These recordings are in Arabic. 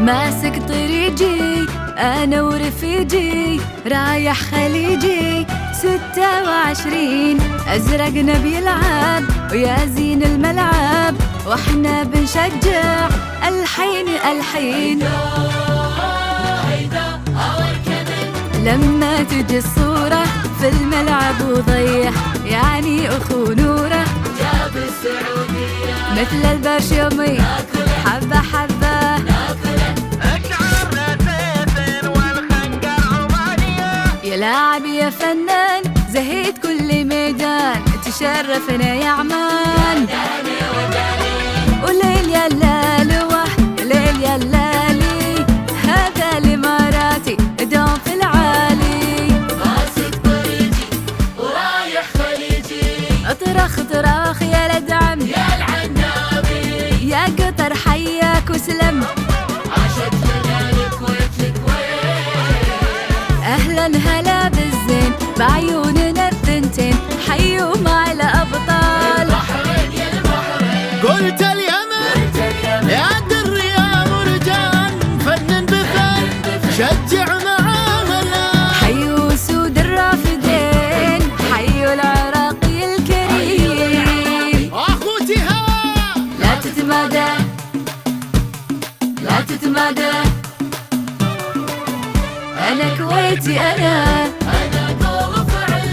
ماسك طريقي أنا ورفيجي رايح خليجي 26 أزرقنا بيلعب ويا زين الملعب وإحنا بنشجع الحين الحين. لما تجي الصورة في الملعب وضيع يعني أخو نوره جاب السعودية مثل البرشومي حبة حبة يا لاعب يا فنان زهيد كل ميدان تشرفنا يا عمان. وليل يا اللالوة ليل يا اللالي هذا الإماراتي دوم في العالي. ماسك طريقي ورايح خليجي اطرخ طراخ يا لدعم يا العنابي يا قطر حياك وسلم عاشت لنا الكويت أهلا هلا بالزين بعيوننا الثنتين حيوا مع الأبطال. البحرين يا البحرين قلت اليمن يا در يا مرجان فنن بفن شجع معاملة. حيوا سود الرافدين حيوا العراقي الكريم. أخوتي ها لا تتمادى لا تتمادى أنا كويتي أنا أنا قول فعل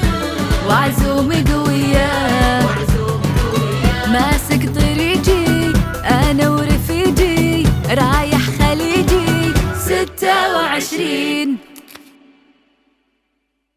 وعزومي قوية